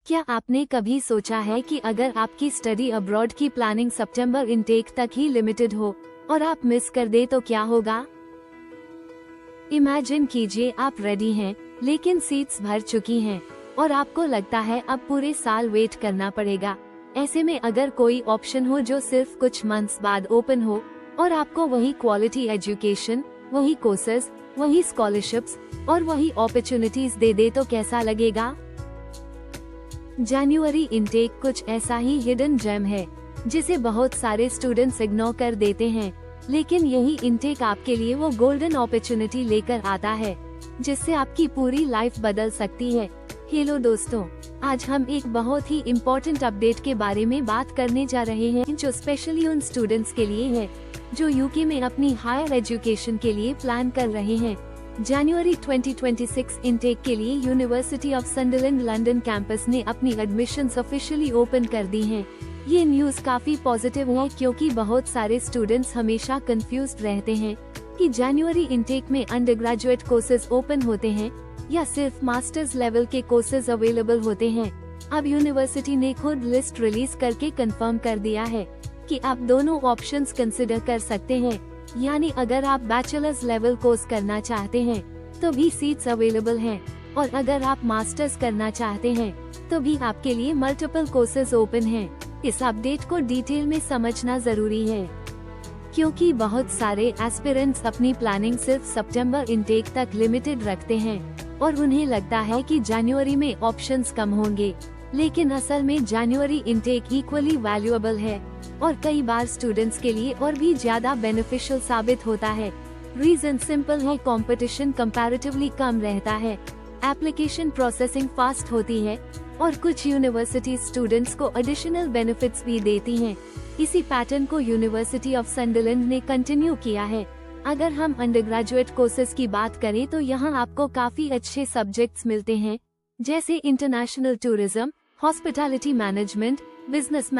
क्या आपने कभी सोचा है कि अगर आपकी स्टडी अब्रॉड की प्लानिंग सितंबर इनटेक तक ही लिमिटेड हो और आप मिस कर दे तो क्या होगा? इमेजिन कीजिए आप रेडी हैं, लेकिन सीट्स भर चुकी हैं और आपको लगता है अब पूरे साल वेट करना पड़ेगा। ऐसे में अगर कोई ऑप्शन हो जो सिर्फ कुछ मंथ्स बाद ओपन हो और आपको वही क्वालिटी एजुकेशन, वही कोर्सेज, वही स्कॉलरशिप्स और वही अपॉर्चुनिटीज दे दे तो कैसा लगेगा? जनवरी इनटेक कुछ ऐसा ही हिडन जेम है जिसे बहुत सारे स्टूडेंट्स इग्नोर कर देते हैं, लेकिन यही इनटेक आपके लिए वो गोल्डन अपॉर्चुनिटी लेकर आता है जिससे आपकी पूरी लाइफ बदल सकती है। हेलो दोस्तों, आज हम एक बहुत ही इम्पोर्टेंट अपडेट के बारे में बात करने जा रहे हैं जो स्पेशली उन स्टूडेंट्स के लिए है जो यूके में अपनी हायर एजुकेशन के लिए प्लान कर रहे हैं। जनवरी 2026 इनटेक के लिए यूनिवर्सिटी ऑफ सन्डरलैंड लंदन कैंपस ने अपनी एडमिशंस ऑफिशियली ओपन कर दी हैं। ये न्यूज काफी पॉजिटिव है क्योंकि बहुत सारे स्टूडेंट्स हमेशा कंफ्यूज्ड रहते हैं कि जनवरी इनटेक में अंडरग्रेजुएट कोर्सेज ओपन होते हैं या सिर्फ मास्टर्स लेवल के कोर्सेज अवेलेबल होते हैं। अब यूनिवर्सिटी ने खुद लिस्ट रिलीज करके कंफर्म कर दिया है कि आप दोनों ऑप्शंस कंसिडर कर सकते हैं, यानी अगर आप बैचलर्स लेवल कोर्स करना चाहते हैं तो भी सीट्स अवेलेबल हैं और अगर आप मास्टर्स करना चाहते हैं तो भी आपके लिए मल्टीपल कोर्सेज ओपन हैं। इस अपडेट को डिटेल में समझना जरूरी है क्योंकि बहुत सारे एस्पिरेंट्स अपनी प्लानिंग सिर्फ सितंबर इनटेक तक लिमिटेड रखते हैं और उन्हें लगता है कि जनवरी में ऑप्शंस कम होंगे, लेकिन असल में जनवरी इनटेक इक्वली वैल्यूएबल है और कई बार स्टूडेंट्स के लिए और भी ज्यादा बेनिफिशियल साबित होता है। रीजन सिंपल है, कंपटीशन कंपैरेटिवली कम रहता है, एप्लीकेशन प्रोसेसिंग फास्ट होती है और कुछ यूनिवर्सिटी स्टूडेंट्स को एडिशनल बेनिफिट्स भी देती हैं। इसी पैटर्न को यूनिवर्सिटी ऑफ सन्डरलैंड ने कंटिन्यू किया है। अगर हम अंडरग्रेजुएट कोर्सेज की बात करें तो यहाँ आपको काफी अच्छे सब्जेक्ट्स मिलते हैं जैसे international tourism, hospitality management, business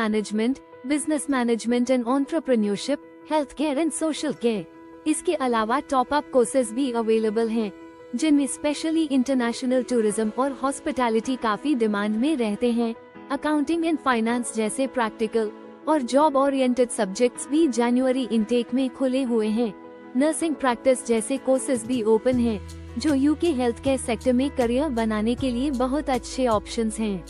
management and entrepreneurship, health care and social care. इसके अलावा टॉप अप कोर्सेज भी अवेलेबल हैं जिनमें स्पेशली इंटरनेशनल टूरिज्म और हॉस्पिटैलिटी काफी डिमांड में रहते हैं। अकाउंटिंग एंड फाइनेंस जैसे प्रैक्टिकल और जॉब ओरिएंटेड सब्जेक्ट्स भी जनवरी इनटेक में खुले हुए हैं। नर्सिंग प्रैक्टिस जैसे कोर्सेज भी ओपन हैं जो यूके हेल्थ केयर सेक्टर में करियर बनाने के लिए बहुत अच्छे ऑप्शंस हैं।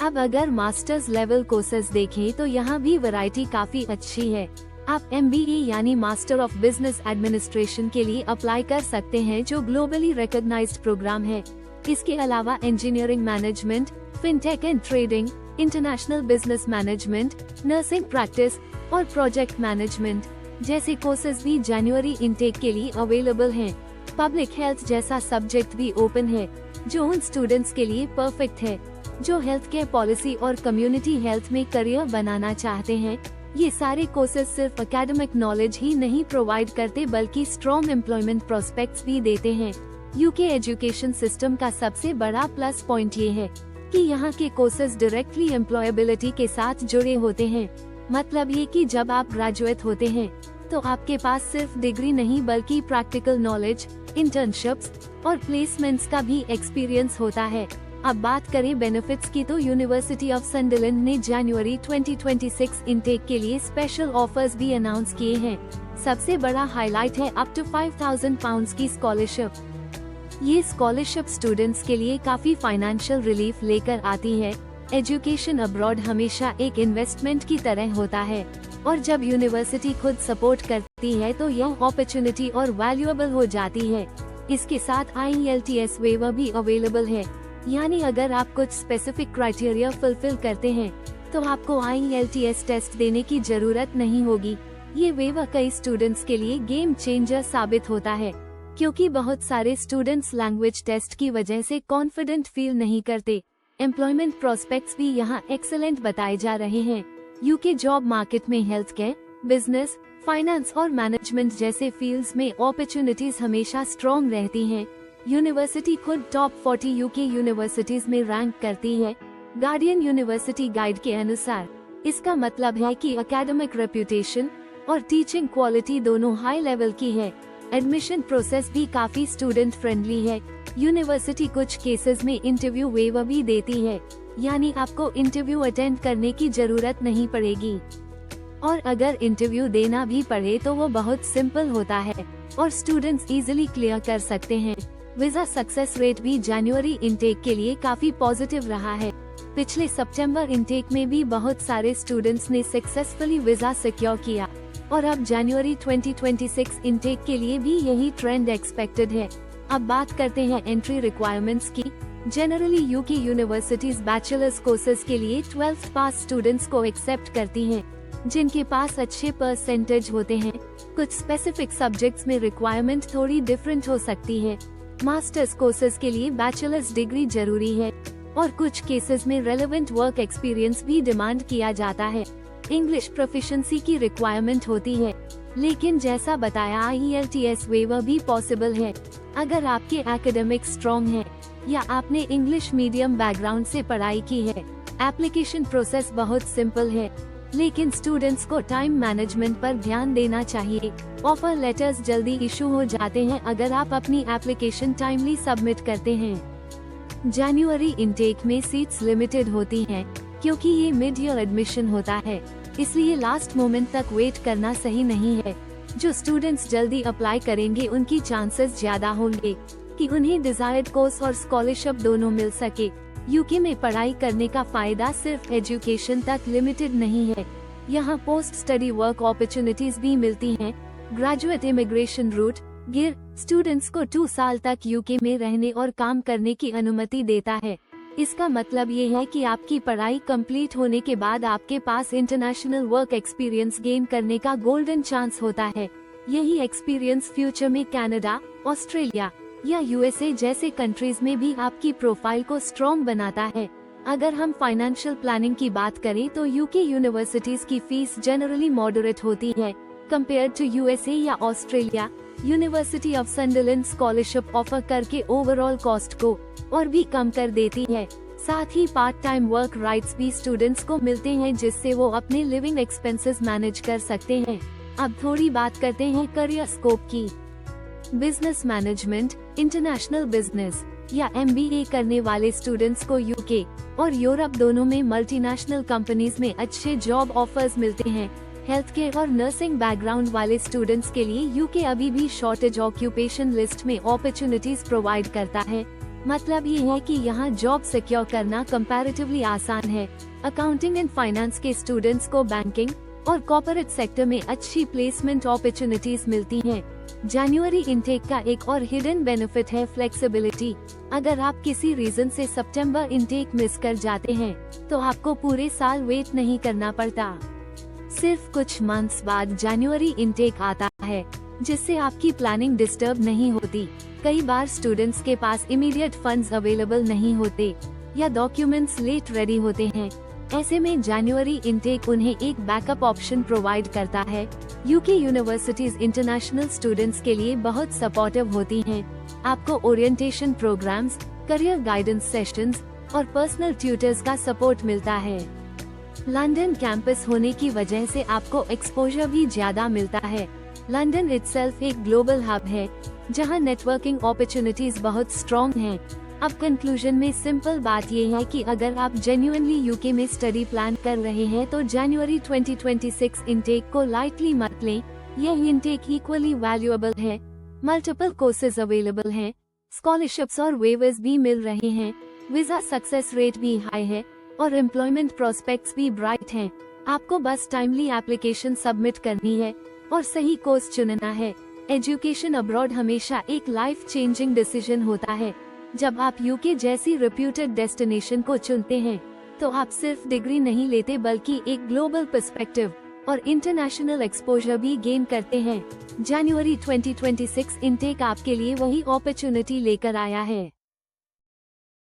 अब अगर मास्टर्स लेवल कोर्सेज देखें तो यहाँ भी वैरायटी काफी अच्छी है। आप MBA यानी मास्टर ऑफ बिजनेस एडमिनिस्ट्रेशन के लिए अप्लाई कर सकते हैं जो ग्लोबली रिकॉग्नाइज्ड प्रोग्राम है। इसके अलावा engineering management, fintech and trading, international business management, nursing practice और प्रोजेक्ट मैनेजमेंट जैसे कोर्सेज भी जनवरी इनटेक के लिए अवेलेबल हैं। पब्लिक हेल्थ जैसा सब्जेक्ट भी ओपन है जो उन स्टूडेंट्स के लिए परफेक्ट है जो हेल्थ केयर पॉलिसी और कम्युनिटी हेल्थ में करियर बनाना चाहते हैं। ये सारे कोर्सेज सिर्फ एकेडमिक नॉलेज ही नहीं प्रोवाइड करते बल्कि स्ट्रॉन्ग एम्प्लॉयमेंट प्रोस्पेक्ट्स भी देते हैं। यूके एजुकेशन सिस्टम का सबसे बड़ा प्लस पॉइंट ये है कि यहाँ के कोर्सेज डायरेक्टली एम्प्लॉयबिलिटी के साथ जुड़े होते हैं। मतलब ये कि जब आप ग्रेजुएट होते हैं तो आपके पास सिर्फ डिग्री नहीं बल्कि प्रैक्टिकल नॉलेज, इंटर्नशिप्स और प्लेसमेंट्स का भी एक्सपीरियंस होता है। अब बात करें बेनिफिट्स की तो यूनिवर्सिटी ऑफ सन्डरलैंड ने जनवरी 2026 इनटेक के लिए स्पेशल ऑफर्स भी अनाउंस किए हैं। सबसे बड़ा हाईलाइट है अप टू £5,000 की स्कॉलरशिप। ये स्कॉलरशिप स्टूडेंट्स के लिए काफी फाइनेंशियल रिलीफ लेकर आती है। एजुकेशन अब्रॉड हमेशा एक इन्वेस्टमेंट की तरह होता है और जब यूनिवर्सिटी खुद सपोर्ट करती है तो यह अपॉर्चुनिटी और वैल्यूएबल हो जाती है। इसके साथ IELTS वेवर भी अवेलेबल है, यानी अगर आप कुछ स्पेसिफिक क्राइटेरिया फुलफिल करते हैं तो आपको IELTS टेस्ट देने की जरूरत नहीं होगी। ये वेवर कई स्टूडेंट्स के लिए गेम चेंजर साबित होता है क्योंकि बहुत सारे स्टूडेंट्स लैंग्वेज टेस्ट की वजह से कॉन्फिडेंट फील नहीं करते। एम्प्लॉयमेंट प्रोस्पेक्ट्स भी यहाँ एक्सेलेंट बताए जा रहे हैं। यूके जॉब मार्केट में हेल्थ केयर, बिजनेस, फाइनेंस और मैनेजमेंट जैसे फील्ड्स में अपॉर्चुनिटीज हमेशा स्ट्रॉन्ग रहती हैं। यूनिवर्सिटी खुद टॉप 40 यूके यूनिवर्सिटीज में रैंक करती है। गार्डियन यूनिवर्सिटी गाइड के अनुसार इसका मतलब है कि एकेडमिक रेप्यूटेशन और टीचिंग क्वालिटी दोनों हाई लेवल की है। एडमिशन प्रोसेस भी काफी स्टूडेंट फ्रेंडली है। यूनिवर्सिटी कुछ केसेस में इंटरव्यू वेवर भी देती है, यानी आपको इंटरव्यू अटेंड करने की जरूरत नहीं पड़ेगी। और अगर इंटरव्यू देना भी पड़े तो वो बहुत सिंपल होता है और स्टूडेंट्स इजीली क्लियर कर सकते हैं। वीजा सक्सेस रेट भी जनवरी इनटेक के लिए काफी पॉजिटिव रहा है। पिछले सितंबर इनटेक में भी बहुत सारे स्टूडेंट्स ने सक्सेसफुली वीजा सिक्योर किया और अब जनवरी 2026 इनटेक के लिए भी यही ट्रेंड एक्सपेक्टेड है। अब बात करते हैं एंट्री रिक्वायरमेंट्स की। Generally UK universities bachelors courses के लिए 12th पास स्टूडेंट्स को एक्सेप्ट करती हैं, जिनके पास अच्छे परसेंटेज होते हैं। कुछ स्पेसिफिक सब्जेक्ट्स में रिक्वायरमेंट थोड़ी डिफरेंट हो सकती है। मास्टर्स कोर्सेज के लिए बैचलर्स डिग्री जरूरी है और कुछ केसेस में रेलेवेंट वर्क एक्सपीरियंस भी डिमांड किया जाता है। इंग्लिश प्रोफिशिएंसी की रिक्वायरमेंट होती है, लेकिन जैसा बताया IELTS वेवर भी पॉसिबल है अगर आपके एकेडमिक स्ट्रॉन्ग है या आपने इंग्लिश मीडियम बैकग्राउंड से पढ़ाई की है। एप्लीकेशन प्रोसेस बहुत सिंपल है, लेकिन स्टूडेंट्स को टाइम मैनेजमेंट पर ध्यान देना चाहिए। ऑफर लेटर्स जल्दी इशू हो जाते हैं अगर आप अपनी एप्लीकेशन टाइमली सबमिट करते हैं। जनवरी इनटेक में सीट्स लिमिटेड होती हैं, क्योंकि ये मिड ईयर एडमिशन होता है, इसलिए लास्ट मोमेंट तक वेट करना सही नहीं है। जो स्टूडेंट्स जल्दी अप्लाई करेंगे उनकी चांसेस ज्यादा होंगे कि उन्हें डिजायर्ड कोर्स और स्कॉलरशिप दोनों मिल सके। यूके में पढ़ाई करने का फायदा सिर्फ एजुकेशन तक लिमिटेड नहीं है, यहाँ पोस्ट स्टडी वर्क अपॉर्चुनिटीज भी मिलती हैं। ग्रेजुएट इमिग्रेशन रूट गिर स्टूडेंट्स को 2 साल तक यूके में रहने और काम करने की अनुमति देता है। इसका मतलब ये है कि आपकी पढ़ाई कंप्लीट होने के बाद आपके पास इंटरनेशनल वर्क एक्सपीरियंस गेन करने का गोल्डन चांस होता है। यही एक्सपीरियंस फ्यूचर में कनाडा, ऑस्ट्रेलिया या USA जैसे कंट्रीज में भी आपकी प्रोफाइल को स्ट्रॉन्ग बनाता है। अगर हम फाइनेंशियल प्लानिंग की बात करें तो यूके यूनिवर्सिटीज की फीस जनरली मॉडरेट होती है कंपेयर टू USA या Australia. University of Sunderland scholarship offer करके ओवरऑल कॉस्ट को और भी कम कर देती है। साथ ही पार्ट टाइम वर्क राइट्स भी स्टूडेंट्स को मिलते हैं, जिससे वो अपने लिविंग एक्सपेंसेस मैनेज कर सकते हैं। अब थोड़ी बात करते हैं करियर स्कोप की। बिजनेस मैनेजमेंट, इंटरनेशनल बिजनेस या MBA करने वाले स्टूडेंट्स को यूके और यूरोप दोनों में मल्टीनेशनल कंपनीज में अच्छे जॉब ऑफर्स मिलते हैं। हेल्थ केयर और नर्सिंग बैकग्राउंड वाले स्टूडेंट्स के लिए यूके अभी भी शॉर्टेज ऑक्यूपेशन लिस्ट में अपॉर्चुनिटीज प्रोवाइड करता है। मतलब ये है कि यहाँ जॉब सिक्योर करना कंपैरेटिवली आसान है। अकाउंटिंग एंड फाइनेंस के स्टूडेंट्स को बैंकिंग और कॉर्पोरेट सेक्टर में अच्छी प्लेसमेंट अपॉर्चुनिटीज मिलती हैं। जनवरी इनटेक का एक और हिडन बेनिफिट है फ्लेक्सिबिलिटी। अगर आप किसी रीजन से सितंबर इनटेक मिस कर जाते हैं तो आपको पूरे साल वेट नहीं करना पड़ता। सिर्फ कुछ मंथ्स बाद जनवरी इनटेक आता है, जिससे आपकी प्लानिंग डिस्टर्ब नहीं होती। कई बार स्टूडेंट्स के पास इमीडिएट फंड्स अवेलेबल नहीं होते या डॉक्यूमेंट्स लेट रेडी होते हैं। ऐसे में जनवरी इनटेक उन्हें एक बैकअप ऑप्शन प्रोवाइड करता है। यूके यूनिवर्सिटीज इंटरनेशनल स्टूडेंट्स के लिए बहुत सपोर्टिव होती हैं। आपको orientation programs, career guidance sessions और पर्सनल ट्यूटर्स का सपोर्ट मिलता है। लंदन कैंपस होने की वजह से आपको एक्सपोजर भी ज्यादा मिलता है। लंदन इटसेल्फ एक ग्लोबल हब है, जहां नेटवर्किंग अपॉर्चुनिटीज बहुत स्ट्रॉन्ग हैं। अब कंक्लूजन में सिंपल बात ये है कि अगर आप जेन्युइनली यूके में स्टडी प्लान कर रहे हैं तो जनवरी 2026 इनटेक को लाइटली मत लें। यह इनटेक इक्वली वैल्यूएबल है। मल्टीपल कोर्सेज अवेलेबल हैं, स्कॉलरशिप्स और वेवर्स भी मिल रहे हैं, वीजा सक्सेस रेट भी हाई है और एम्प्लॉयमेंट प्रोस्पेक्ट्स भी ब्राइट हैं। आपको बस टाइमली एप्लीकेशन सबमिट करनी है और सही कोर्स चुनना है। एजुकेशन अब्रॉड हमेशा एक लाइफ चेंजिंग डिसीजन होता है। जब आप यूके जैसी रिप्यूटेड डेस्टिनेशन को चुनते हैं तो आप सिर्फ डिग्री नहीं लेते बल्कि एक ग्लोबल पर्सपेक्टिव और इंटरनेशनल एक्सपोजर भी गेन करते हैं। जनवरी 2026 इनटेक आपके लिए वही अपॉर्चुनिटी लेकर आया है।